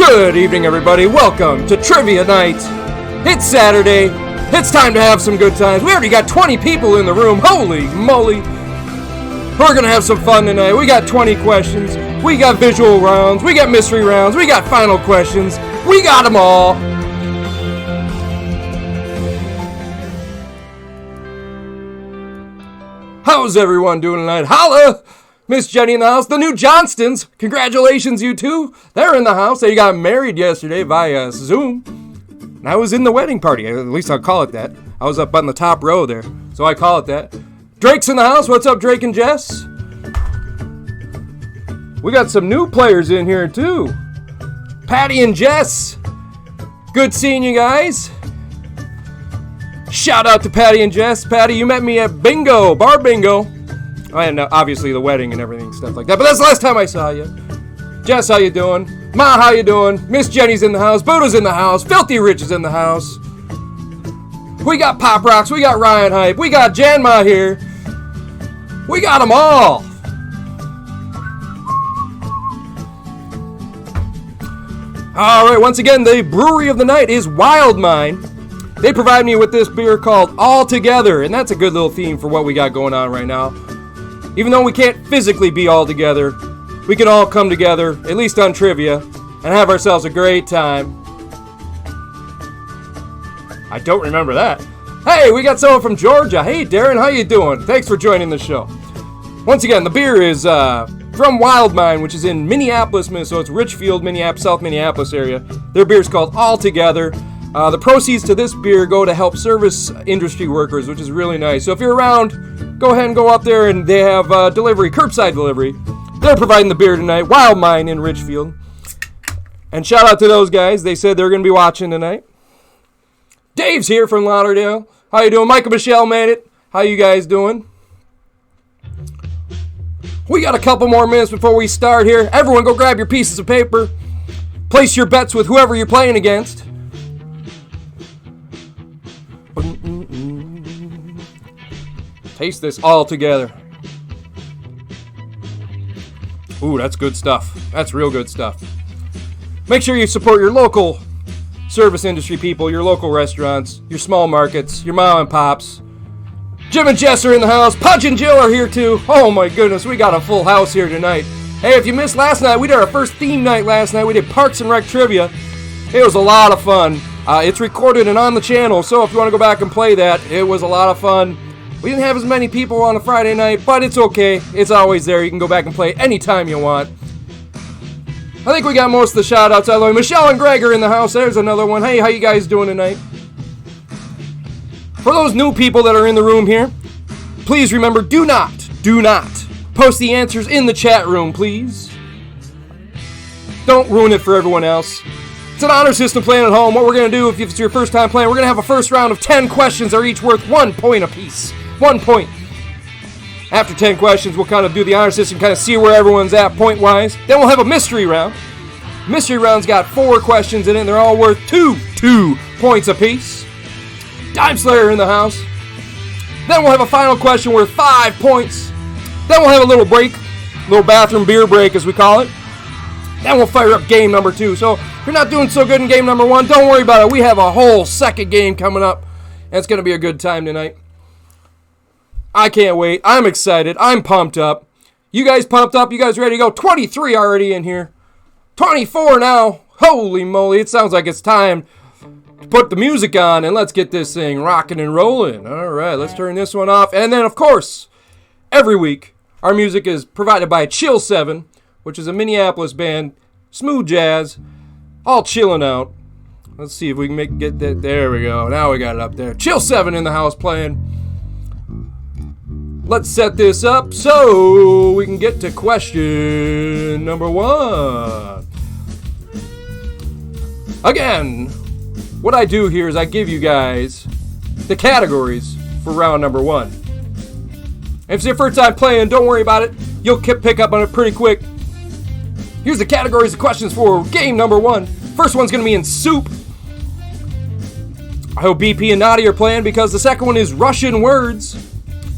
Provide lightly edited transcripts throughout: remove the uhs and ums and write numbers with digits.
Good evening, everybody. Welcome to Trivia Night. It's Saturday. It's time to have some good times. We already got 20 people in the room. Holy moly. We're going to have some fun tonight. We got 20 questions. We got visual rounds. We got mystery rounds. We got final questions. We got them all. How's everyone doing tonight? Holla! Miss Jenny in the house. The new Johnstons. Congratulations, you two. They're in the house. They got married yesterday via Zoom. And I was in the wedding party. At least I'll call it that. I was up on the top row there. So I call it that. Drake's in the house. What's up, Drake and Jess? We got some new players in here, too. Patty and Jess. Good seeing you guys. Shout out to Patty and Jess. Patty, you met me at Bingo. Bar Bingo. And obviously the wedding and everything, stuff like that. But that's the last time I saw you. Jess, how you doing? Ma, how you doing? Miss Jenny's in the house. Buddha's in the house. Filthy Rich is in the house. We got Pop Rocks. We got Ryan Hype. We got Jan Ma here. We got them all. All right, once again, the brewery of the night is Wild Mind. They provide me with this beer called All Together, and that's a good little theme for what we got going on right now. Even though we can't physically be all together, we can all come together, at least on trivia, and have ourselves a great time. I don't remember that. Hey, we got someone from Georgia. Hey, Darren, how you doing? Thanks for joining the show. Once again, the beer is from Wild Mind, which is in Minneapolis, Minnesota. It's Richfield, Minneapolis, South Minneapolis area. Their beer is called All Together. The proceeds to this beer go to help service industry workers, which is really nice. So if you're around, go ahead and go up there, and they have delivery, curbside delivery. They're providing the beer tonight, Wild Mind in Richfield. And shout out to those guys. They said they're going to be watching tonight. Dave's here from Lauderdale. How you doing? Mike and Michelle made it. How you guys doing? We got a couple more minutes before we start here. Everyone go grab your pieces of paper. Place your bets with whoever you're playing against. Taste this all together. Ooh, that's good stuff. That's real good stuff. Make sure you support your local service industry people, your local restaurants, your small markets, your mom and pops. Jim and Jess are in the house. Pudge and Jill are here too. Oh my goodness, we got a full house here tonight. Hey, if you missed last night, we did our first theme night last night. We did Parks and Rec trivia. It was a lot of fun. It's recorded and on the channel, so if you want to go back and play that, it was a lot of fun. We didn't have as many people on a Friday night, but it's okay. It's always there. You can go back and play anytime you want. I think we got most of the shout-outs out of the way. Michelle and Greg are in the house. There's another one. Hey, how you guys doing tonight? For those new people that are in the room here, please remember, do not post the answers in the chat room, please. Don't ruin it for everyone else. It's an honor system playing at home. What we're going to do, if it's your first time playing, we're going to have a first round of 10 questions that are each worth 1 point apiece. 1 point. After 10 questions, we'll kind of do the honor system, kind of see where everyone's at point-wise. Then we'll have a mystery round. Mystery round's got 4 questions in it, and they're all worth 2 points apiece. Dime Slayer in the house. Then we'll have a final question worth 5 points. Then we'll have a little break, a little bathroom beer break as we call it. Then we'll fire up game number 2. So if you're not doing so good in game number 1, don't worry about it. We have a whole second game coming up, and it's going to be a good time tonight. I can't wait. I'm excited. I'm pumped up. You guys pumped up? You guys ready to go? 23 already in here. 24 now. Holy moly. It sounds like it's time to put the music on, and let's get this thing rocking and rolling. All right, let's turn this one off. And then, of course, every week, our music is provided by Chill 7, which is a Minneapolis band, smooth jazz, all chilling out. Let's see if we can get that. There we go. Now we got it up there. Chill 7 in the house playing. Let's set this up so we can get to question number 1. Again, what I do here is I give you guys the categories for round number 1. If it's your first time playing, don't worry about it. You'll pick up on it pretty quick. Here's the categories of questions for game number 1. First one's going to be in soup. I hope BP and Nadia are playing because the second one is Russian words.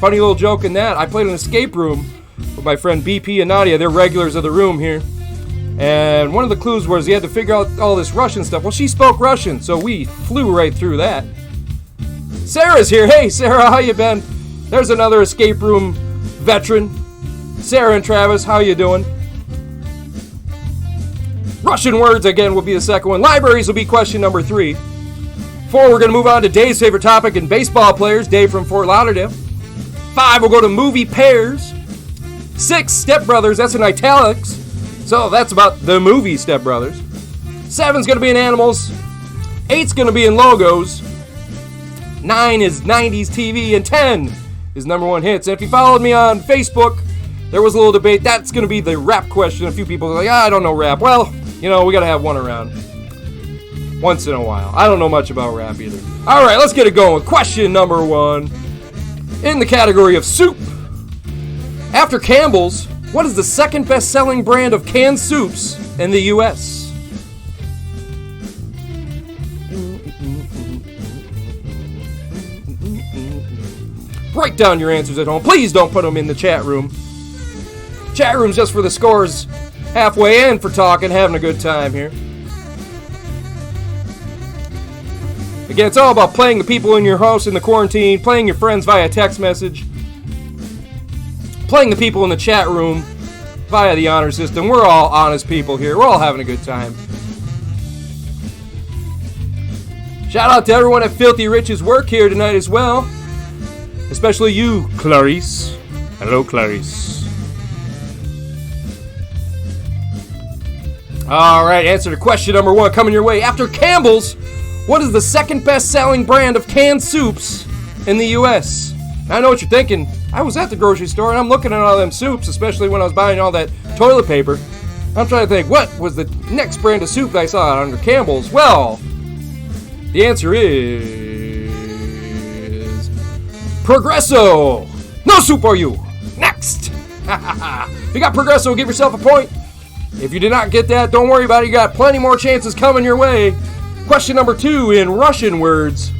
Funny little joke in that. I played an escape room with my friend BP and Nadia. They're regulars of the room here. And one of the clues was you had to figure out all this Russian stuff. Well, she spoke Russian, so we flew right through that. Sarah's here. Hey, Sarah, how you been? There's another escape room veteran. Sarah and Travis, how you doing? Russian words, again, will be the second one. Libraries will be question number 3. 4, we're going to move on to Dave's favorite topic in baseball players. Dave from Fort Lauderdale. 5, we'll go to movie pairs. 6, Step Brothers. That's in italics. So that's about the movie Step Brothers. 7's going to be in animals. 8's going to be in logos. 9 is 90s TV. And 10 is number 1 hits. And if you followed me on Facebook, there was a little debate. That's going to be the rap question. A few people are like, I don't know rap. Well, you know, we got to have one around once in a while. I don't know much about rap either. All right, let's get it going. Question number 1. In the category of soup. After Campbell's, what is the second best-selling brand of canned soups in the U.S.? Write down your answers at home. Please don't put them in the chat room. Chat room's just for the scores halfway in for talking, having a good time here. Again, it's all about playing the people in your house in the quarantine, playing your friends via text message, playing the people in the chat room via the honor system. We're all honest people here. We're all having a good time. Shout out to everyone at Filthy Rich's work here tonight as well. Especially you, Clarice. Hello, Clarice. All right, answer to question number 1 coming your way. After Campbell's, what is the second best-selling brand of canned soups in the U.S.? I know what you're thinking. I was at the grocery store and I'm looking at all them soups, especially when I was buying all that toilet paper. I'm trying to think, what was the next brand of soup that I saw under Campbell's? Well, the answer is Progresso. No soup for you. Next. If you got Progresso, give yourself a point. If you did not get that, don't worry about it. You got plenty more chances coming your way. Question number 2 in Russian words.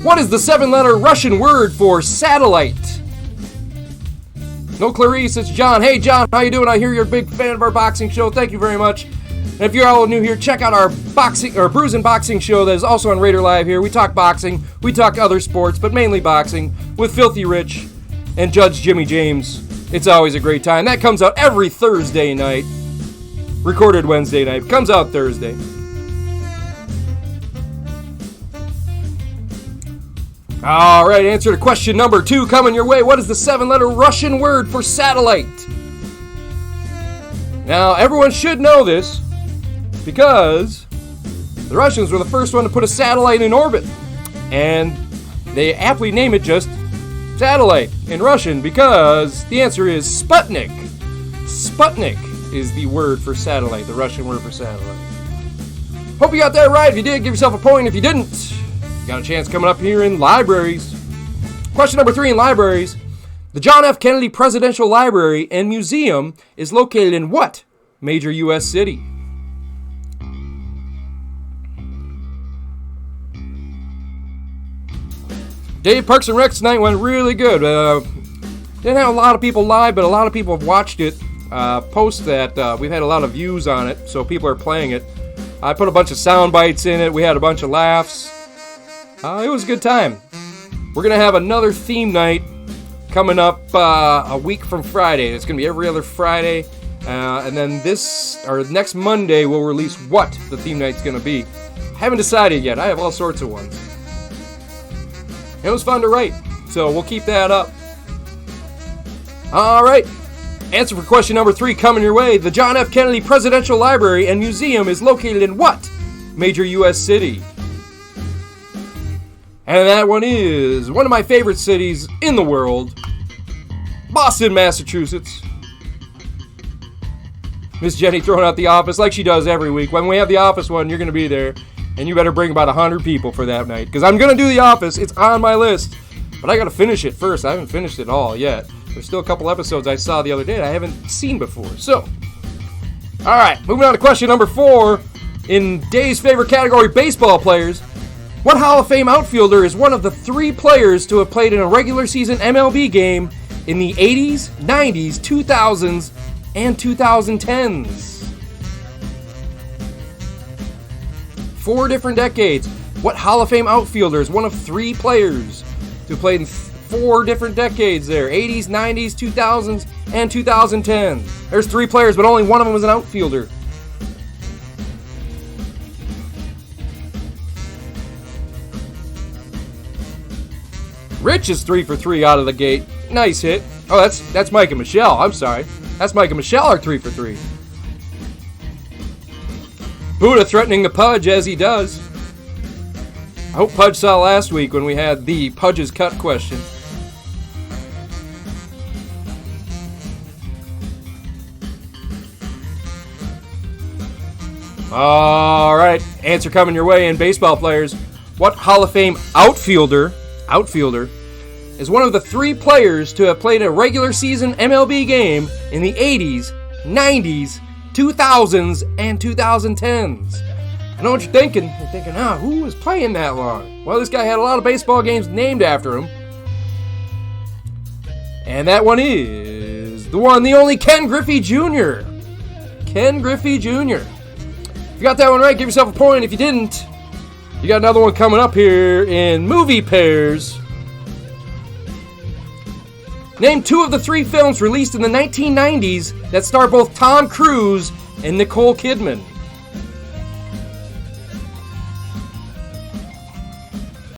What is the 7-letter Russian word for satellite? No Clarice, it's John. Hey John, how you doing? I hear you're a big fan of our boxing show. Thank you very much. And if you're all new here, check out our boxing or Bruising Boxing show that is also on Raider Live here. We talk boxing, we talk other sports, but mainly boxing with Filthy Rich and Judge Jimmy James. It's always a great time. That comes out every Thursday night. Recorded Wednesday night. Comes out Thursday. All right, answer to question number 2 coming your way. What is the 7-letter Russian word for satellite? Now, everyone should know this because the Russians were the first one to put a satellite in orbit. And they aptly name it just satellite in Russian because the answer is Sputnik. Sputnik is the word for satellite, the Russian word for satellite. Hope you got that right. If you did, give yourself a point. If you didn't, you got a chance coming up here in libraries. Question number 3 in libraries. The John F. Kennedy Presidential Library and Museum is located in what major U.S. city? Dave, Parks and Rec tonight went really good. Didn't have a lot of people live, but a lot of people have watched it. Post that we've had a lot of views on it, so people are playing it. I put a bunch of sound bites in it. We had a bunch of laughs. It was a good time. We're going to have another theme night coming up a week from Friday. It's going to be every other Friday. And then next Monday, we'll release what the theme night's going to be. I haven't decided yet. I have all sorts of ones. It was fun to write, so we'll keep that up. All right. Answer for question number 3 coming your way. The John F. Kennedy Presidential Library and Museum is located in what major U.S. city? And that one is one of my favorite cities in the world, Boston, Massachusetts. Miss Jenny throwing out The Office like she does every week. When we have The Office one, you're going to be there. And you better bring about 100 people for that night. Because I'm going to do The Office. It's on my list. But I got to finish it first. I haven't finished it all yet. There's still a couple episodes I saw the other day that I haven't seen before. So, all right. Moving on to question number 4. In Dave's favorite category, baseball players. What Hall of Fame outfielder is one of the 3 players to have played in a regular season MLB game in the 80s, 90s, 2000s, and 2010s. 4 different decades. What Hall of Fame outfielder is one of 3 players who played in 4 different decades there? 80s, 90s, 2000s, and 2010s. There's 3 players, but only one of them was an outfielder. Rich is 3 for 3 out of the gate. Nice hit. Oh, that's Mike and Michelle. I'm sorry. That's Mike and Michelle are 3 for 3. Buddha threatening the Pudge as he does. I hope Pudge saw last week when we had the Pudge's cut question. All right, answer coming your way in baseball players. What Hall of Fame outfielder is one of the 3 players to have played a regular season MLB game in the 80s, 90s, 2000s, and 2010s? I know what you're thinking. You're thinking, who was playing that long? Well, this guy had a lot of baseball games named after him. And that one is the one, the only Ken Griffey Jr. Ken Griffey Jr. If you got that one right, give yourself a point. If you didn't, you got another one coming up here in movie pairs. Name 2 of the 3 films released in the 1990s that star both Tom Cruise and Nicole Kidman.